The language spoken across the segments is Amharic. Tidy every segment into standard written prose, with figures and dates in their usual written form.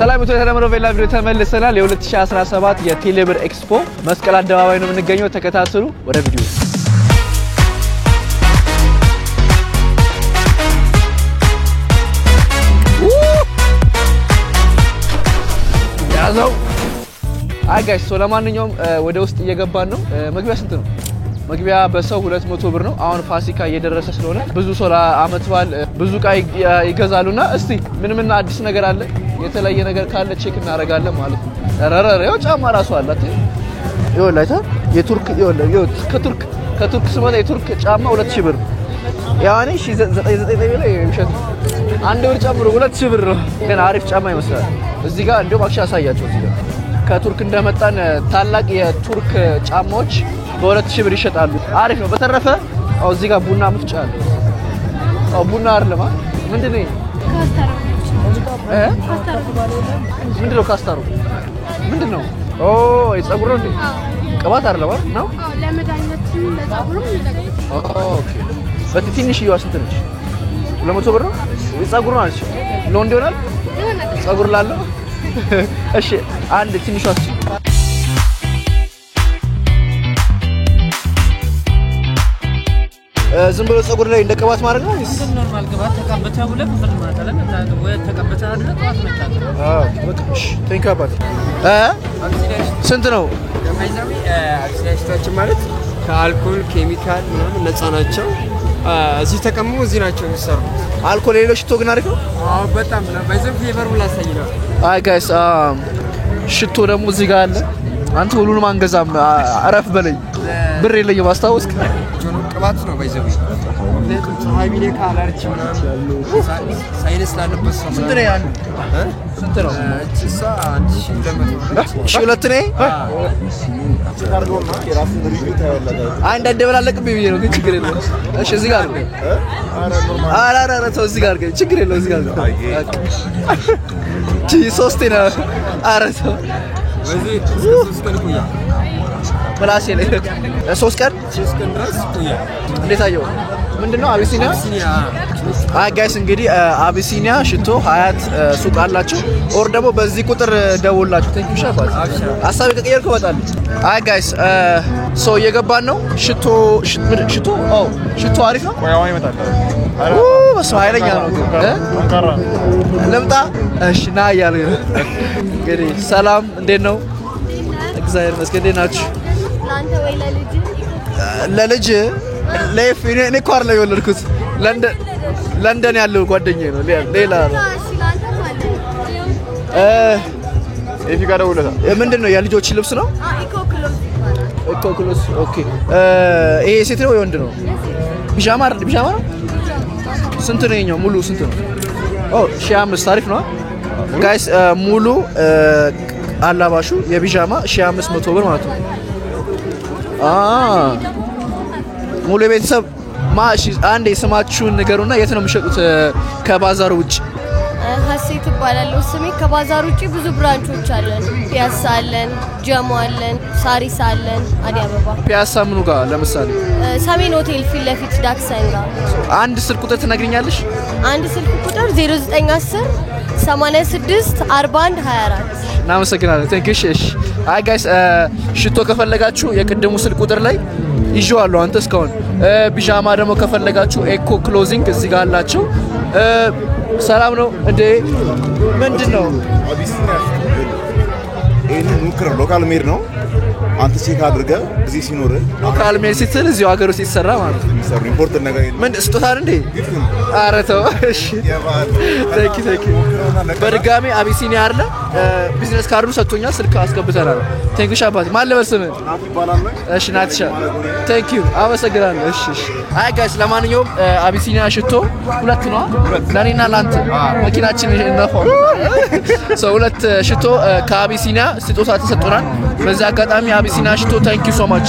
ሰላም ተተመረው ቬላ ቪዲዮ ተመልሰናል የ2017 የቴሌብር ኤክስፖ መስቀል አደባባይ ነው የምንገኘው ተከታተሉ ወደ ቪዲዮ ያዘው አይ ጋይስ ለማንኛውም ወደ ውስጥ እየገባን ነው መግቢያ ስንት ነው መግቢያ በሰው 200 ብር ነው አሁን ፋሲካ እየደረሰ ስለሆነ ብዙ ሰው ለአመት በዓል ብዙ ቃይ ይገዛሉና እስቲ ምንምን አዲስ ነገር አለ የተለየ ነገር ካለ ቼክ እናደርጋለን ማለት ነው ረረረ ያው ጫማ ራሱ አላት ይወላይታ የቱርክ ከቱርክ ስመጣ የቱርክ ጫማ 2000 ብር ያኔ 99 ላይ ይሸጥ አንድ ብር ጨምሮ 2000 ብር ነው ግን አሪፍ ጫማ ይመስላል እዚህ ጋር እንደው ማክሻ ያሳያቸው እዚህ ጋር ከቱርክ እንደመጣን ታላቅ የቱርክ ጫማዎች በ2000 ብር ይሸጣሉ አሪፍ ነው በተረፈ አው እዚህ ጋር ቡና መፍጫ አለ አው ቡና አይደለም ምንድነው ምንድነው ካስታሩ ምንድነው ኦ የፀጉር እንዴ ቅባት አይደለም ነው ለመድኃኒት ለፀጉርም ይጠቅማል ኦኬ በትንሽ ይዋስ ትንሽ 200 ብር ነው ፀጉር ነው አልሽ ለወንድ ይሆናል ፀጉር ላለው እሺ አንድ ትንሽ ዋስ ዝም ብሎ ፀጉር ላይ እንደ ቅባት ማድረግ ነው እንደ ኖርማል ቅባት ተቀበተው ብለህ ብር ማታለን ወይ ተቀበተው አይደል ቅባት መታጠብ በቃ እሺ ቴንክ ዩ አባት ስንት ነው ማይዛሚ አክሲዳንቶች ማለት ከአልኮል ኬሚካል ምናምን ነፃ ናቸው እዚህ ተቀምሞ እዚህ ናቸው የሚሰሩት አልኮል ሌሎች ሽቶ ግን አሪፍ ነው አዎ በጣም ነው ባይዘም ፍሌቨሩ ላሳይና አይ ጋይስ ሽቶ ደግሞ እዚህ ጋር አለ አንተ ሁሉንም አንገዛም አረፍ በለኝ ብር የለኝም አስታውስክ ቅባት ነው ባይዘው ሃይሚኔ ካላርች ምናምን ሳይነስ ላለበት ሰው ስንት ነው ያን ስንት ነው እሷ 1200 እሺ ሁለት ነኝ አንድ ደበላለቅብኝ ብዬ ነው ግን ችግር የለውም እሺ እዚህ ጋር ነው አራራ ተው እዚህ ጋር ግን ችግር የለውም እዚህ ጋር ነው ሶስት ነው አራተው በዚህ 3 ቀን ቆያ ፕላስ የለ 3 ቀን ድረስ ቆያ እንዴት አየው ምንድነው አቢሲኒያ አይ ጋይስ እንግዲህ አቢሲኒያ ሽቶ ሀያት ሱቅ አላችሁ ኦር ደግሞ በዚህ ቁጥር ደውላችሁ ቴንክ ዩ ሻባት ሐሳብ ከቀየርኩ ወጣል አይ ጋይስ ሶ እየገባን ነው ሽቶ አሪፍ ነው ቆያው ይመጣል በስመ ኃይለኛ ነው ለምጣ እሺ ና ያለ እንግዲህ ሰላም እንዴት ነው እግዚአብሔር ይመስገን እንዴት ናችሁ ላንተ ወይ ለልጅ ለፍ እኔ ኳር ላይ ወለድኩት ለንደን ያለው ጓደኛዬ ነው ሌላ እዚህ ጋር ደውለታ ምንድነው የልጆች ልብስ ነው ኢኮክሎስ ኦኬ ይሄ ሴት ነው ወንድ ነው ቢጃማ ነው ስንት ነው የኛው ሙሉ ስንት ነው ኦ 1500 ታሪፍ ነው ጋይስ ሙሉ አላባሹ የቢጃማ 1500 ብር ማለት ነው ሙሉ ቤተሰብ ማሽ አንዴ ስማችሁን ንገሩና የት ነው የሚሸጡት ከባዛሩ ውጪ ሀሴት ይባላል ስሜ ከባዛሩ ውጪ ብዙ ብራንቾች አለን ፒያሳ አለን ጀሞ አለን ሳሪስ አለን አዲስ አበባ ፒያሳ ምኑ ጋር ለምሳሌ ሰሜን ሆቴል ፊት ለፊት ዳክሰንጋ አንድ ስልክ ቁጥር ትነግሪኛለሽ አንድ ስልክ ቁጥር 0910 86 41 24 እናመሰግናለን ቴንክ ዩ እሺ አይ ጋይስ ሽቶ ከፈለጋችሁ የቅድሙ ስልክ ቁጥር ላይ ይዤዋለሁ አንተ እስካሁን ቢጃማ ደግሞ ከፈለጋችሁ ኤኮ ክሎዚንግ እዚህ ጋር አላችሁ ሰላም ነው እንዴ ምንድነው አቢሲኒያ ይሄን ሙክር ሎካል ሜድ ነው አንተ ቼክ አድርገ እዚህ ሲኖር ሎካል ሜድ ሲትል እዚሁ ሀገር ውስጥ ይሰራ ማለት ነው ሰር ኢምፖርት ነገር ምን ስጦታ እንዴ ኧረ ተው እሺ ቴንክ ዩ በድጋሚ አቢሲኒያ አይደለ ቢዝነስ ካርዱ ሰጥቶኛል ስልክ አስገብተናል ቴንክ ዩ ሻባት ማን ለበስም ናት ይባላል እሺ ናትሻ ቴንክ ዩ አመሰግናለሁ እሺ አይ ጋይስ ለማንኛውም አቢሲኒያ ሽቶ ሁለት ነው ለኔና ላንተ መኪናችን እንደሆነ ሰው ሁለት ሽቶ ከአቢሲኒያ ስጦታ ተሰጥቶናል በዛ አጋጣሚ አቢሲኒያ ሽቶ ቴንክ ዩ ሶ ማች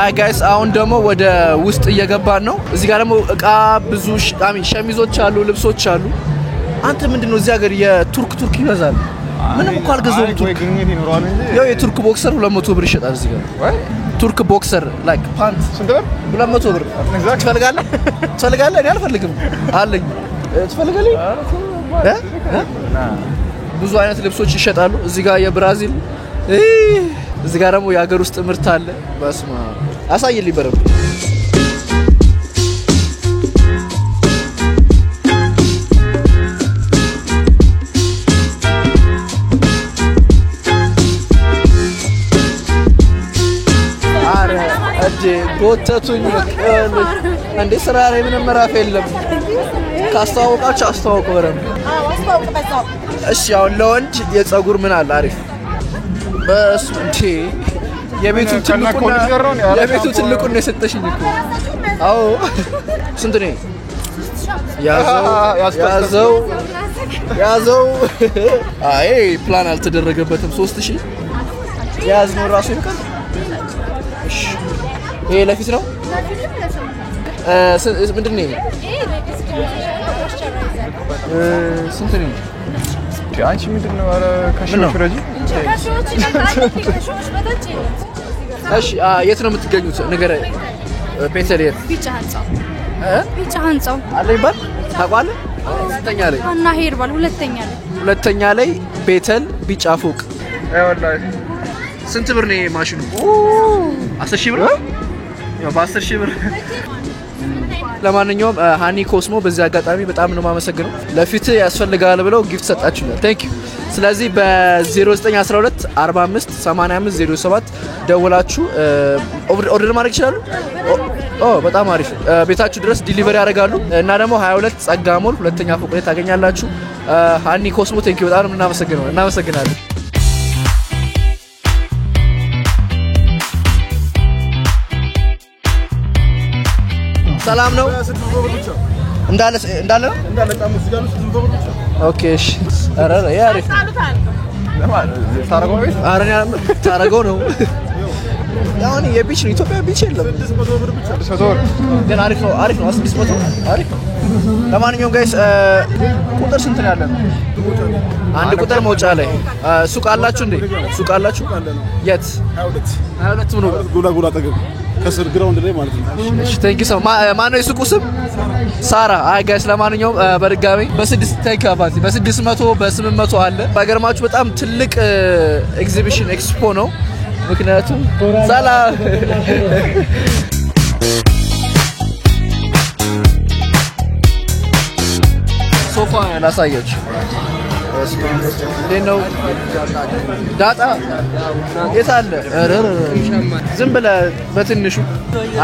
አይ ጋይስ አሁን ደግሞ ወደ ውስጥ እየገባን ነው እዚህ ጋር ደግሞ እቃ ብዙ ሸሚዞች አሉ ልብሶች አሉ አንተ ምንድነው እዚህ ሀገር የቱርክ ይበዛል ምንም እኮ አልገዛውም ቱርክ ግንኙነት ይኖራል እንጂ ያው የቱርክ ቦክሰር 200 ብር ይሸጣል እዚህ ጋር ቱርክ ቦክሰር ላይክ ፓንት ስንት ብር 200 ብር ትፈልጋለህ እኔ አልፈልግም አለኝ ትፈልጋለህ ብዙ አይነት ልብሶች ይሸጣሉ። እዚህ ጋር የብራዚል እዚህ ጋር ደግሞ የሀገር ውስጥ ምርት አለ። በስማ አሳይልኝ በረብ ጎተቱኝ እንዴ ስራ ላይ ምንም ምዕራፍ የለም። ካስተዋወቃችሁ አስተዋውቁ በረም እሺ። አሁን ለወንድ የፀጉር ምን አለ አሪፍ በስንቴ የቤቱ ትልቁን የሰጠሽኝ እኮ አዎ ስንት ነው ያዘው አይ ፕላን አልተደረገበትም 3000 ያዝነው ራሱ ይልካል እሺ ይሄ ለፊት ነው ምንድን ነው ስንት ነው አንቺ ምንድን ነው ኧረ ከሽሮሽ ረጂ እሺ የት ነው የምትገኙት ንገረኝ ቤተልሔም ቢጫ ህንጻው አለ ይባል ታውቃለህ ሁለተኛ ላይ እና ሄርባል ሁለተኛ ላይ ቤተል ቢጫ ፎቅ ወላሂ ስንት ብር ነው ማሽኑ 10000 ብር ያው በ10000 ብር ለማንኛውም ሃኒ ኮስሞ በዚህ አጋጣሚ በጣም ነው ማመሰግነው ለፊት ያስፈልጋል ብለው ጊፍት ሰጣችሁኛል ታንክ ዩ ስለዚህ በ0912 45 85 07 ደውላችሁ ኦርደር ማድረግ ይችላሉ በጣም አሪፍ ቤታችሁ ድረስ ዲሊቨሪ ያደርጋሉ እና ደግሞ 22 ጸጋሞል ሁለተኛ ፎቅ ላይ ታገኛላችሁ ሃኒ ኮስሞ ታንክ ዩ በጣም እናመሰግናለን ሰላም ነው እንዳለ ጣሙስ ጋር ኦኬ እሺ አረ ያሪፍ ታረጋው ቤት ታረጋው ነው ያው የቢች ነው ኢትዮጵያ ቢች የለም 600 ብር ብቻ 600 ብር ግን አሪፍ ነው 600 አሪፍ ለማንኛውም ጋይስ ቁጥር ስንት ነው ያለው አንድ ቁጥር መውጫ ላይ ሱቅ አላችሁ እንዴ ሱቅ አላችሁ የት 22 ነው ጉላ ጠገብ ከስር ግራውንድ ላይ ማለት ነው እሺ ታንኪ ሶ ማነው የሱቁ ስም ሳራ አይ ጋይስ ለማንኛውም በድጋሚ በ6 ታንኪ አባቲ በ600 በ800 አለ ባገርማችሁ በጣም ትልቅ ኤግዚቢሽን ኤክስፖ ነው ምክንያቱም ሰላም ሶፋ ላሳያችሁ ነው ዳጣ የት አለ ዝም ብለህ በትንሹ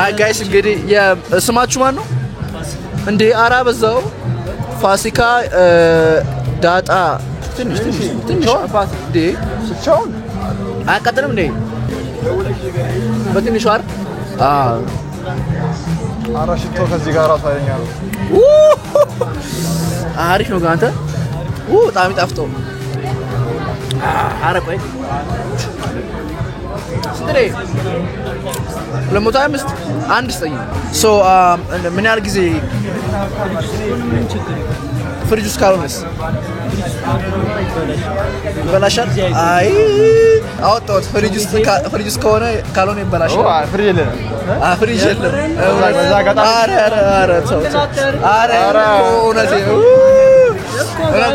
አይ ጋይስ እንግዲህ ስማችሁ ማን ነው እንዴ አራ በዛው ፋሲካ ዳጣ ትንሽ አባት እንዴ ስቻውን አያቃጥልም እንዴ በትንሹ አር አራሽቶ ከዚህ ጋር ራሱ አይኛል አሪፍ ነው ጋንተ በጣም ይጣፍጠው አረ ቆይ ስንት ለሞታምስት አንድ ስጠኝ ሶ ምን ያህል ጊዜ ፍሪጅ ውስጥ ካልሆነስ ይበላሻል አይ አውጣው ፍሪጅ ውስጥ ከሆነ ካልሆነ ይበላሻል ፍሪጅ የለም አረ ተው አረ እውነቴ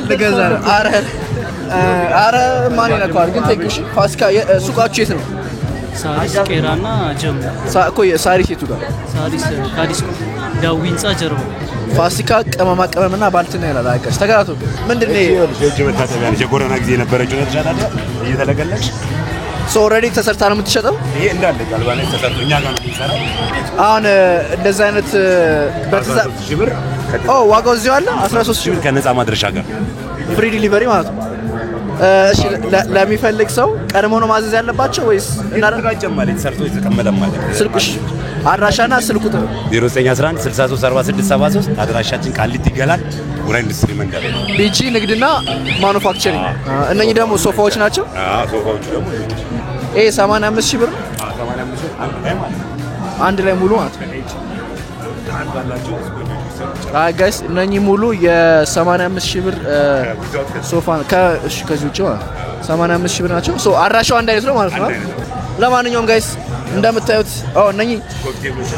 ለገዛ አረ ማን ይነካዋል ግን ተይኩሽ ፋሲካ ሱቃችሁ የት ነው ሳሪስ ቄራና ጀም ሳሪስ የቱ ጋር ሳሪስ ካዲስኮ ዳዊንጻ ጀርባ ፋሲካ ቅመምና ባልትና ይላል አይቀርስ ተጋራቱ ምንድነው የእጅ መታጠቢያ ልጅ የኮሮና ጊዜ የነበረችው ነው ተሻላለ እየተለገለች ሶ ኦሬዲ ተሰርታ ነው የምትሸጠው ይሄ እንዳለ ቃልባኔ ተሰርቶ እኛ ጋር ነው የሚሰራው አሁን እንደዛ አይነት በተዛ ብር ዋጋው እዚሁ አለ 13000 ብር ከነፃ ማድረሻ ጋር ፍሪ ዲሊቨሪ ማለት ነው እሺ ለሚፈልግ ሰው ቀድሞ ነው ማዘዝ ያለባቸው ወይስ እናደርጋጀም ማለት ተሰርቶ የተቀመጠ ማለት ስልኩሽ አድራሻና ስልኩ 0911 63 46 73 አድራሻችን ቃሊቲ ይገላል ወራ ኢንዱስትሪ መንገድ ቢጂ ንግድና ማኑፋክቸሪንግ እነኚህ ደግሞ ሶፋዎች ናቸው ሶፋዎቹ ደግሞ 85000 ብር 85 አንድ ላይ ማለት አንድ ላይ ሙሉ ማለት ጋይስ እነኚህ ሙሉ የ85000 ብር ሶፋ ከዚህ ውጪ ማለት 85000 ብር ናቸው ሶ አድራሻው አንድ አይነት ነው ማለት ነው ለማንኛውም ጋይስ እንደምታዩት እነኚህ ኮክቴሎች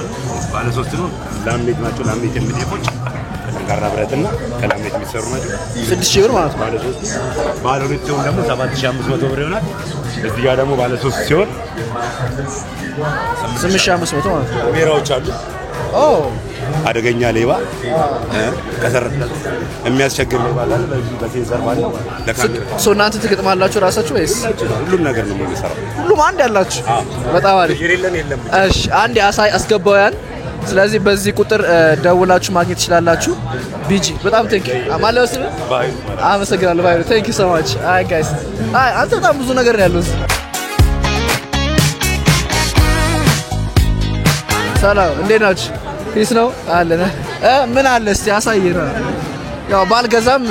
ባለ 3 ነው ላምኔት ናቸው ላምኔት የሚደቆች ጠንካራ ብረትና ከላምኔት የሚሰሩ ናቸው። 6000 ብር ማለት ነው። ባለ 2 ሲሆን ደግሞ 7500 ብር ይሆናል። እዚህ ጋር ደግሞ ባለ 3 ሲሆን 8500 ማለት ነው። ካሜራዎች አሉ። አደገኛ ሌባ ከሰረቀ የሚያስቸግር ሌባ አለ። በሴንሰር ማለት ለካሜራ እናንተ ትገጥማላችሁ ራሳችሁ ወይስ ሁሉም ነገር ነው የሚሰራው? ሁሉም አንድ ያላችሁ? በጣም አሪፍ። የለም። እሺ አንድ አስገባውያን። ስለዚህ በዚህ ቁጥር ደውላችሁ ማግኘት ትችላላችሁ። ቢጂ በጣም ቴንክ ዩ ማለት ነው። አመሰግናለሁ። ባይ ቴንክ ዩ ሶ ማች። አይ ጋይስ አንተ በጣም ብዙ ነገር ነው ያለው። ሰላም እንዴት ናችሁ? ፒስ ነው አለና ምን አለ እስቲ አሳየና። ያው ባልገዛም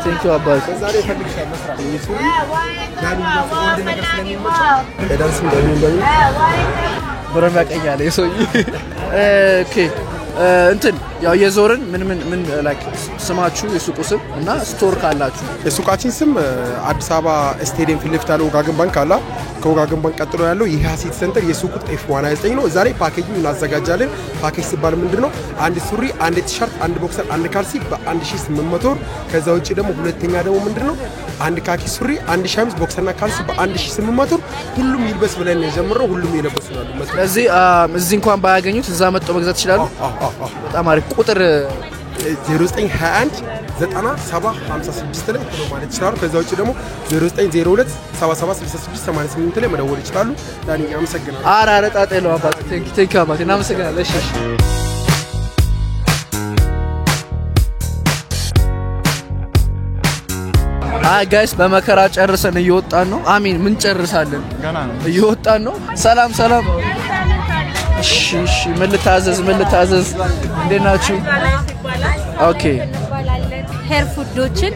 ቴንክ ዩ አባይ ዛሬ ፈልግሻለሁ መስራት ይሱሪ ጋር ወንድ ነገር ስለሚመጣ ዳንስ እንደሚባል ብረም ያቀኛለ የሰውዬ ኦኬ እንትን ያው የዞርን ምን ላይክ ስማችሁ የሱቁ ስም እና ስቶር ካላችሁ የሱቃችን ስም አዲስ አበባ ስቴዲየም ፊት ለፊት ያለው ወጋገን ባንክ አለ። ከወጋገን ባንክ ቀጥሎ ያለው የሐሲት ሴንተር የሱቁ F129 ነው። እዛ ላይ ፓኬጂንግ እናዘጋጃለን። ፓኬጅ ሲባል ምንድነው? አንድ ሱሪ፣ አንድ ቲሸርት፣ አንድ ቦክሰር፣ አንድ ካልሲ በ1800 ብር። ከዛ ውጪ ደግሞ ሁለተኛ ደግሞ ምንድነው? አንድ ካኪ ሱሪ፣ አንድ ሸሚዝ፣ ቦክሰርና ካልሲ በ1800 ብር። ሁሉም ይልበስ ብለን የጀመረው ሁሉም ይለበሱ ነው። ስለዚህ እዚህ እንኳን ባያገኙት እዛ መጥተው መግዛት ይችላሉ። በጣም አሪፍ ቁጥር 0921 9756 ላይ ሆኖ ማለት ይችላሉ። ከዛ ውጪ ደግሞ 0902 776688 ላይ መደወል ይችላሉ። ዳኒ አመሰግናለሁ። አራረ ጣጣ ነው አባቴ ቴንክ ዩ አባቴ እናመሰግናለን። እሺ ጋይስ በመከራ ጨርሰን እየወጣን ነው። አሚን ምን ጨርሳለን? ገና ነው እየወጣን ነው። ሰላም እሺ ምን ልታዘዝ እንዴት ናችሁ? ኦኬ ሄር ፉዶችን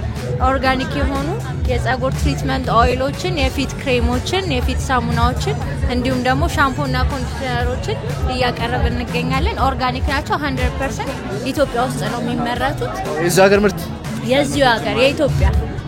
ኦርጋኒክ የሆኑ የፀጉር ትሪትመንት ኦይሎችን፣ የፊት ክሬሞችን፣ የፊት ሳሙናዎችን እንዲሁም ደግሞ ሻምፖና ኮንዲሽነሮችን እያቀረብን እንገኛለን። ኦርጋኒክ ናቸው። 100% ኢትዮጵያ ውስጥ ነው የሚመረቱት። የዚህ ሀገር ምርት የዚህ ሀገር የኢትዮጵያ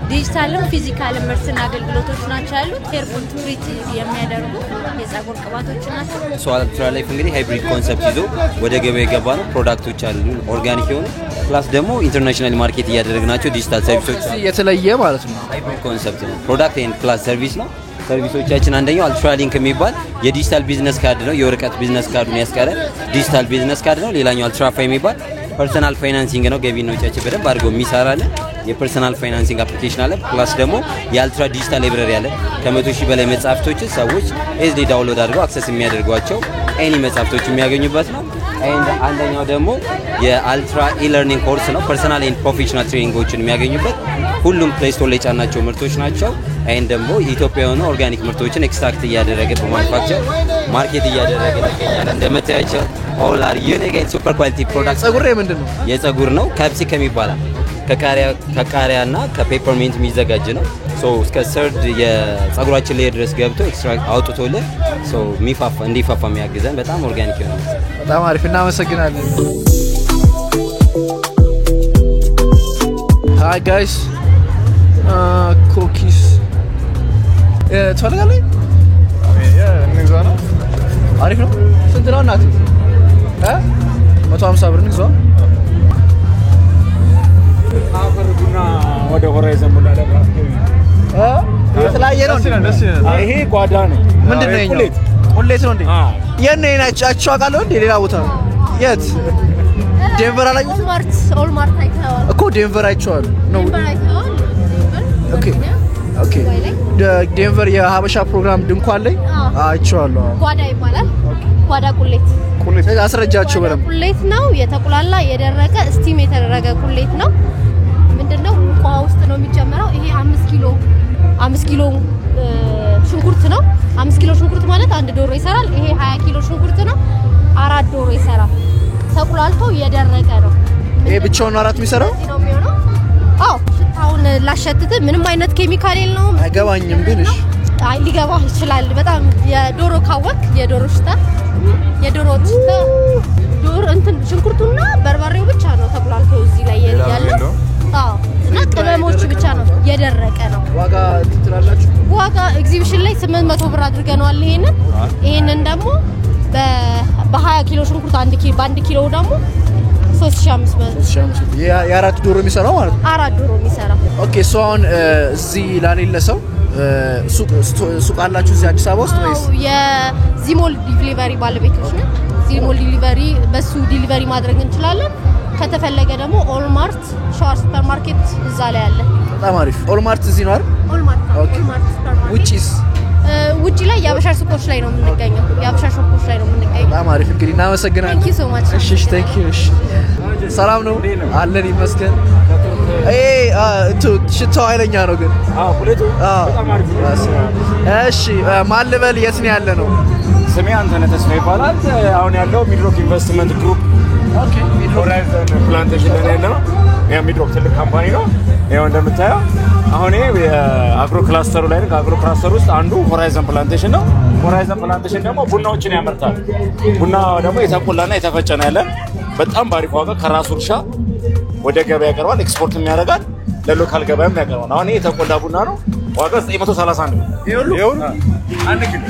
ዲጂታልም ፊዚካልም ምርትና አገልግሎቶች ናቸው ያሉት። ሄር ፉድ ትሪት የሚያደርጉ የፀጉር ቅባቶች ናቸው። አልትራ ላይፍ እንግዲህ ሃይብሪድ ኮንሰፕት ይዞ ወደ ገበያ የገባ ነው። ፕሮዳክቶች አሉ ኦርጋኒክ የሆኑ ፕላስ ደግሞ ኢንተርናሽናል ማርኬት እያደረግናቸው ዲጂታል ሰርቪሶች የተለየ ማለት ነው። ሃይብሪድ ኮንሰፕት ነው። ፕሮዳክት ኤንድ ፕላስ ሰርቪስ ነው። ሰርቪሶቻችን አንደኛው አልትራ ሊንክ የሚባል የዲጂታል ቢዝነስ ካርድ ነው። የወረቀት ቢዝነስ ካርዱን ያስቀረ ዲጂታል ቢዝነስ ካርድ ነው። ሌላኛው አልትራፋይ የሚባል ፐርሰናል ፋይናንሲንግ ነው። ገቢና ወጪያችን በደንብ አድርገው የሚሰራልን የፐርሰናል ፋይናንሲንግ አፕሊኬሽን አለ። ፕላስ ደግሞ የአልትራ ዲጂታል ላይብረሪ አለ። ከ100,000 በላይ መጻፍቶችን ሰዎች ኤዝሊ ዳውንሎድ አድርገው አክሰስ የሚያደርጓቸው ኤኒ መጻፍቶች የሚያገኙበት ነው። አንደኛው ደግሞ የአልትራ ኢለርኒንግ ኮርስ ነው። ፐርሰናል ኤንድ ፕሮፌሽናል ትሬኒንጎችን የሚያገኙበት ሁሉም ፕሌይ ስቶር ላይ ጫናቸው ምርቶች ናቸው። አይን ደግሞ የኢትዮጵያ የሆኑ ኦርጋኒክ ምርቶችን ኤክስትራክት እያደረገ በማኑፋክቸር ማርኬት እያደረገ ይገኛል። እንደምታያቸው ኦል አር ዩኒክ ኤንድ ሱፐር ኳሊቲ ፕሮዳክትስ። ፀጉር ምንድነው? የፀጉር ነው። ካፕሲከም ይባላል። ከቃሪያና ከፔፐርሚንት የሚዘጋጅ ነው። ሶ እስከ ሰርድ የፀጉራችን ላይ ድረስ ገብቶ ኤክስትራክት አውጥቶልን ሶ እንዲፋፋ የሚያግዘን በጣም ኦርጋኒክ ነው። በጣም አሪፍ እናመሰግናለን። ሃይ ጋይስ ኩኪስ ትፈልጋለህ? እንግዛና አሪፍ ነው። ስንት ነው እናት? 150 ብር እንግዛ። አፈርጉና ወደ ሆራይዘን ሙላ ለብራስ የተለያየ ነው። ይሄ ጓዳ ነው። ምንድን ነው ይሄኛው? ቁሌት ነው እንዴ? የት ነው የናቻቸው? አውቃለሁ እንዴ ሌላ ቦታ የት? ዴንቨር ላይ ኦልማርት አይተዋል እኮ ዴንቨር አይቼዋለሁ ነው። ኦኬ ኦኬ ዴንቨር የሀበሻ ፕሮግራም ድንኳን ላይ አይቼዋለሁ። ጓዳ ይባላል። ጓዳ ቁሌት አስረጃቸው በደምብ። ቁሌት ነው የተቁላላ የደረቀ ስቲም የተደረገ ቁሌት ነው። ምንድነው ውሃ ውስጥ ነው የሚጨመረው። ይሄ 5 ኪሎ ሽንኩርት ነው። 5 ኪሎ ሽንኩርት ማለት አንድ ዶሮ ይሰራል። ይሄ 20 ኪሎ ሽንኩርት ነው። 4 ዶሮ ይሰራል። ተቁላልቶ የደረቀ ነው። ይሄ ብቻውን ነው 4 የሚሰራው? አዎ ሽታውን ላሸትት ምንም አይነት ኬሚካል የለውም። አይገባኝም ግን እሺ አይ ሊገባ ይችላል። በጣም የዶሮ ካወክ የዶሮ ሽታ ዶሮ እንትን ሽንኩርቱና በርበሬው ብቻ ነው ተቁላልቶ እዚህ ላይ ያለው። አዎ እና ቅመሞች ብቻ ነው የደረቀ ነው። ዋጋ ትላላችሁ? ዋጋ ኤግዚቢሽን ላይ 800 ብር አድርገናል። ይሄንን ደግሞ በ20 ኪሎ ሽንኩርት በ1 ኪሎ ደግሞ 3500 የአራት ዶሮ የሚሰራው ማለት ነው። አራት ዶሮ የሚሰራው ኦኬ ሶ አሁን እዚህ ላሌለ ሰው ሱቅ አላችሁ እዚህ አዲስ አበባ ውስጥ ወይስ? የዚሞል ዲሊቨሪ ባለቤቶች ነን። ዚሞል ዲሊቨሪ በሱ ዲሊቨሪ ማድረግ እንችላለን። ከተፈለገ ደግሞ ኦልማርት ሻር ሱፐርማርኬት እዛ ላይ አለ። በጣም አሪፍ። ኦልማርት እዚህ ነው አይደል? ኦልማርት ሱፐርማርኬት ውጪስ? ውጪ ላይ የአበሻ ሱቆች ላይ ነው የምንገኘው። የአበሻ ሱቆች ላይ ነው የምንገኘው። በጣም አሪፍ። እንግዲህ እናመሰግናለን። Thank you so much። እሺ ቴንክ ዩ። እሺ ሰላም ነው አለን ይመስገን። ሽታው ኃይለኛ ነው ግን። ሁለቱ በጣም አሪፍ ነው። እሺ ማን ልበል? የት ነው ያለ ነው? ስሜ አንተነህ ተስፋ ይባላል። አሁን ያለው ሚድሮክ ኢንቨስትመንት ግሩፕ ሆራይዘን ፕላንቴሽን ላይ ያለ ነው። ያ ሚድሮክ ትልቅ ካምፓኒ ነው። ያው እንደምታየው አሁን የአግሮ ክላስተሩ ላይ ነው። አግሮ ክላስተሩ ውስጥ አንዱ ሆራይዘን ፕላንቴሽን ነው። ሆራይዘን ፕላንቴሽን ደግሞ ቡናዎችን ያመርታል። ቡና ደግሞ የተቆላና የተፈጨ ነው ያለን። በጣም ባሪፍ ዋጋ ከራሱ እርሻ ወደ ገበያ ያቀርባል። ኤክስፖርትም ያደርጋል፣ ለሎካል ገበያም ያቀርባል። አሁን የተቆላ ቡና ነው። ዋጋ 931 ነው። ይሁን አንድ ኪሎ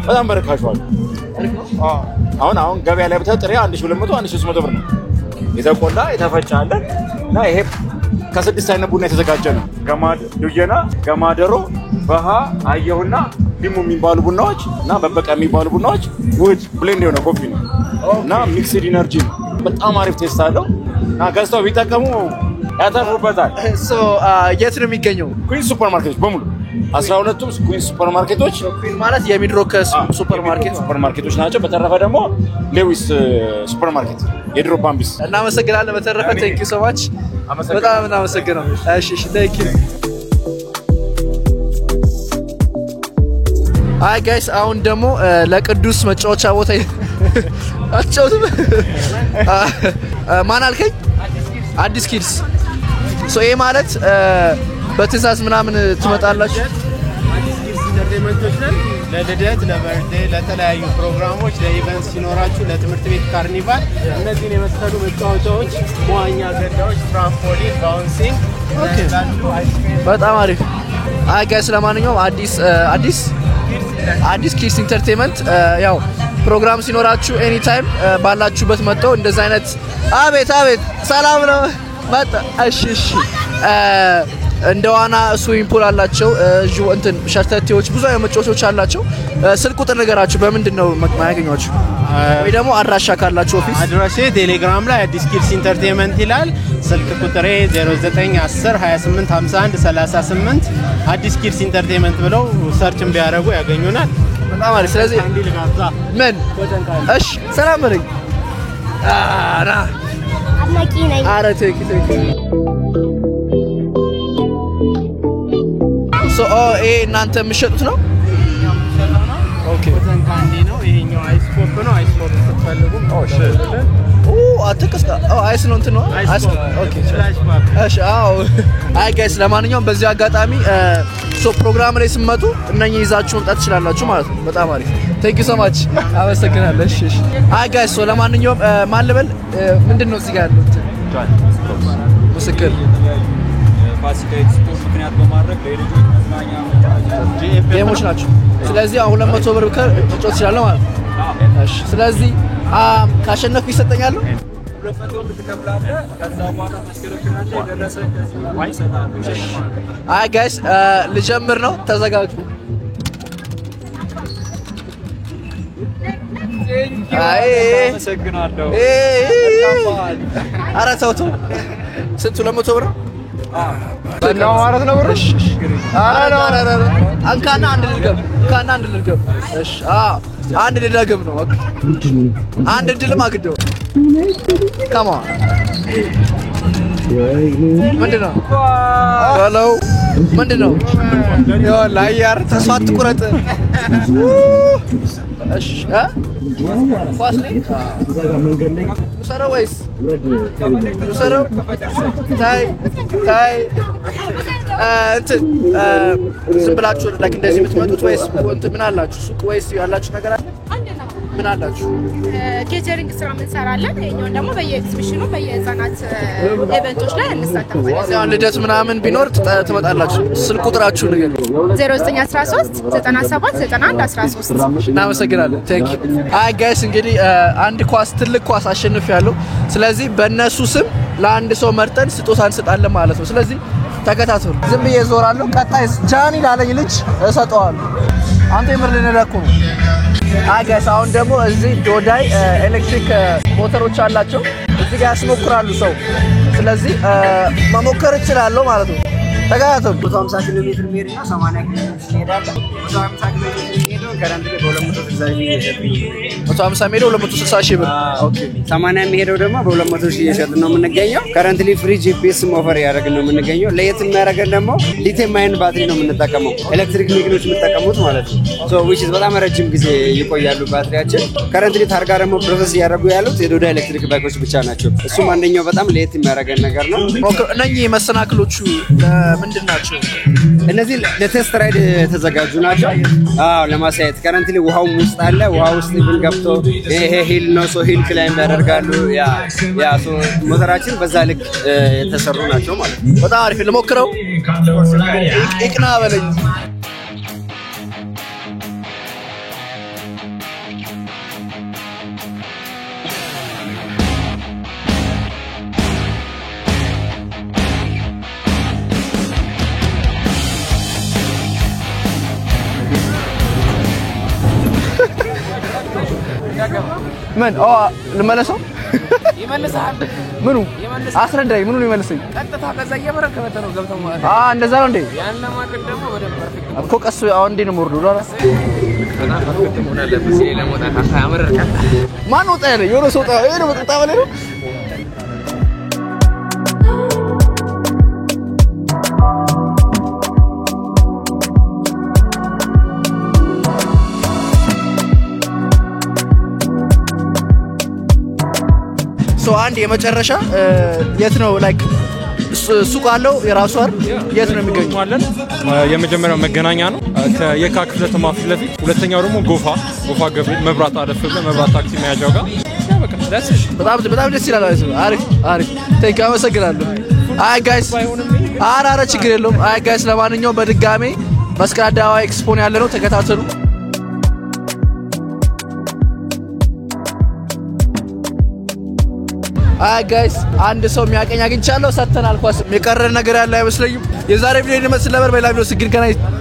በጣም በርካሽ ዋጋ። አሁን ገበያ ላይ ብታይ ጥሬ 1200 1300 ብር ነው። የተቆላ የተፈጨ አለን እና ይሄ ከስድስት አይነት ቡና የተዘጋጀ ነው። ገማድ ዱየና፣ ገማደሮ፣ በሃ፣ አየሁና ዲሙ የሚባሉ ቡናዎች እና በበቃ የሚባሉ ቡናዎች ውህድ ብሌንድ የሆነ ኮፊ ነው እና ሚክስድ ኢነርጂ ነው። በጣም አሪፍ ቴስት አለው እና ገዝተው ቢጠቀሙ ያተርፉበታል። ሶ የት ነው የሚገኘው? ኩዊንስ ሱፐርማርኬቶች በሙሉ 12ቱም ኩዊንስ ሱፐርማርኬቶች ማለት የሚድሮክ ሱፐርማርኬቶች ናቸው። በተረፈ ደግሞ ሌዊስ ሱፐርማርኬት የድሮ ባምቢስ። እናመሰግናለን። በተረፈ ቴንክ ዩ ሶ ማች በጣም እናመሰግናለን። እሺ ቴንክ ዩ። አይ ጋይስ አሁን ደግሞ ለቅዱስ መጫወቻ ቦታ አጫውትም ማን አልከኝ? አዲስ ኪድስ ሶ ይሄ ማለት በትዕዛዝ ምናምን ትመጣላችሁ? አዲስ ኪድስ ኢንተርቴይንመንቶች ነን። ለልደት፣ ለበርዝዴ፣ ለተለያዩ ፕሮግራሞች፣ ለኢቨንት ሲኖራችሁ፣ ለትምህርት ቤት ካርኒቫል እነዚህን የመሰሉ መጫወቻዎች፣ መዋኛ ገንዳዎች፣ ትራምፖሊን፣ ባውንሲንግ በጣም አሪፍ። አይ ጋይስ ለማንኛውም አዲስ ኪድስ ኢንተርቴይንመንት ያው ፕሮግራም ሲኖራችሁ ኤኒ ታይም ባላችሁበት መጥተው እንደዛ አይነት አቤት ሰላም ነው መጣ። እሺ እንደ ዋና ስዊሚንግ ፑል አላቸው። እንትን ሸርተቴዎች ብዙ አይነት መጫወቾች አላቸው። ስልክ ቁጥር ነገራችሁ በምንድን ነው ማያገኛችሁ? ወይ ደግሞ አድራሻ ካላችሁ ኦፊስ? አድራሻ ቴሌግራም ላይ አዲስ ኪድስ ኢንተርቴይንመንት ይላል። ስልክ ቁጥሬ 0910 28 51 38 አዲስ ኪድስ ኢንተርቴይንመንት ብለው ሰርች ቢያደርጉ ያገኙናል። በጣም አሪፍ። ስለዚህ ምን እሺ ሰላም በለኝ። ና አድናቂ ነኝ። ኧረ ቴክ ሶ ይሄ እናንተ የምትሸጡት ነው? ኦኬ ካንዲ ነው። ይሄኛው አይስ ፖፕ ነው። አይስ ፖፕ ስትፈልጉ አትቀስቃ አይስ ነው እንትን ነው አይስ። ኦኬ እሺ አይ ጋይስ ለማንኛውም በዚህ አጋጣሚ ሶ ፕሮግራም ላይ ስመጡ እነኚህ ይዛችሁ መምጣት ትችላላችሁ ማለት ነው። በጣም አሪፍ ቴንክ ዩ ሶ ማች አመሰግናለሁ። እሺ አይ ጋይስ ሶ ለማንኛውም ማን ልበል? ምንድነው እዚህ ጋር ያለው ምስክር ፋሲካ ኤክስፖ ምክንያት በማድረግ ለልጆች መዝናኛ ጌሞች ናቸው። ስለዚህ አሁን 200 ብር መጫወት ትችላለህ ማለት ነው። እሺ ስለዚህ ካሸነፍኩ ይሰጠኛል? 200 ብር ትከፍላለህ። ከዛ በኋላ ማስከረክራለህ። የደረሰ አይ ጋይስ ልጀምር ነው። ተዘጋጁ። አመሰግናለሁ። ኧረ ተው ስንት 200 ብር ነው ማለት ነው ብር? ኧረ አንካና አንድ ልድገም። እሺ አንድ ልድገም ነው። አንድ ድል ማግደው ካማ ምንድነው? ሄሎ ምንድነው? ይኸውልህ አያር ተስፋ አትቁረጥ። እሺ ኳስ ላይ ውሰረው ወይስ ውሰረው? ታይ እንትን ዝም ብላችሁ እንደዚህ የምትመጡት ወይስ እንትን ምን አላችሁ? ሱቅ ወይስ ያላችሁ ነገር አለ? ምን አላችሁ? ኬተሪንግ ስራ እንሰራለን። እኛውን ደግሞ በየኤግዚቢሽኑ በየህፃናት ኢቨንቶች ላይ እንሳተፋለን። እዚያው ልደት ምናምን ቢኖር ትመጣላችሁ። ስልክ ቁጥራችሁ ንገሩ። 0913 97 91 13 እናመሰግናለን። ቴንክ ዩ። አይ ጋይስ እንግዲህ አንድ ኳስ ትልቅ ኳስ አሸንፊያለሁ። ስለዚህ በእነሱ ስም ለአንድ ሰው መርጠን ስጦታ እንሰጣለን ማለት ነው። ስለዚህ ተከታተሉ። ዝም ብዬ ዞራለሁ። ቀጣይ ጃኒ ላለኝ ልጅ እሰጠዋለሁ። አንተ የምርልን ለኩ ነው። አይ ጋይስ አሁን ደግሞ እዚህ ዶዳይ ኤሌክትሪክ ሞተሮች አላቸው። እዚህ ጋር ያስሞክራሉ ሰው። ስለዚህ መሞከር እችላለሁ ማለት ነው። ተከታተሉ። 150 ኪሎ ሜትር ሜሪና 80 ኪሎ ሜትር ይሄዳል። 150 ኪሎ ሜትር የሚሄደው ከረንት ላይ በ260 ሺህ እየሸጥን ነው። 150 ሜትር 260 ሺህ ብር። ኦኬ 80 የሚሄደው ደግሞ በ200 ሺህ እየሸጥን ነው የምንገኘው። ከረንትሊ ፍሪ ጂፒኤስ ኦፈር ያደረግን ነው የምንገኘው። ለየት የሚያደርገን ደግሞ ሊቲየም አየን ባትሪ ነው የምንጠቀመው። ኤሌክትሪክ መኪኖች የሚጠቀሙት ማለት ነው። ሶ which is በጣም ረጅም ጊዜ ይቆያሉ ባትሪያችን። ከረንትሊ ታርጋ ደግሞ ፕሮሰስ እያደረጉ ያሉት የዶዳ ኤሌክትሪክ ባይኮች ብቻ ናቸው። እሱም አንደኛው በጣም ለየት የሚያደርገን ነገር ነው። እነኚህ መሰናክሎቹ ምንድን ናቸው? እነዚህ ለቴስት ራይድ የተዘጋጁ ናቸው። አዎ ለማሳየት ከረንትሊ ውሃው ውስጥ አለ። ውሃ ውስጥ ይብን ገብቶ ይሄ ሂል ነው ሶ ሂል ክላይምብ ያደርጋሉ። ያ ሶ ሞተራችን በዛ ልክ የተሰሩ ናቸው ማለት ነው። በጣም አሪፍ ልሞክረው። ይቅና በለኝ። ምን ልመለሰው? ይመልሳል። ምኑ አስረዳኝ። ምኑ ነው ይመልሰኝ? ቀጥታ ከዛ እየበረከተ ነው ገብተው ማለት እንደዛ ነው እንዴ? ያን ለማድረግ ደግሞ በደንብ ፐርፌክት እኮ ቀስ አሁን እንዴ ነው ወርዶ ዳራ በጣም ፐርፌክት መሆን አለበት። ሲል ለሞጣ ያመረካል። ማን ወጣ ያለ? የሆነ ሰው ወጣ። ይሄ ነው ወጣ ማለት ነው። ሶ አንድ የመጨረሻ የት ነው ላይክ ሱቅ አለው የራሱ አይደል? የት ነው የሚገኘው? አለን። የመጀመሪያው መገናኛ ነው ከየካ ክፍለ ከተማ ፊት ለፊት። ሁለተኛው ደግሞ ጎፋ ገብርኤል መብራት አለፍ ብለህ መብራት ታክሲ መያዣው ጋር በጣም ደስ ይላል። አሪፍ ቴንክ ዩ አመሰግናለሁ። አይ ጋይስ ኧረ ችግር የለውም። አይ ጋይስ ለማንኛውም በድጋሜ መስቀል አደባባይ ኤክስፖን ያለ ነው። ተከታተሉ። አይ ጋይስ አንድ ሰው የሚያቀኝ አግኝቻለሁ። ሰተናል። ኳስ የቀረን ነገር ያለ አይመስለኝም። የዛሬ ቪዲዮ ይመስል ነበር። በሌላ ቪዲዮ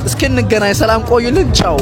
እስክንገናኝ ሰላም ቆዩልን። ቻው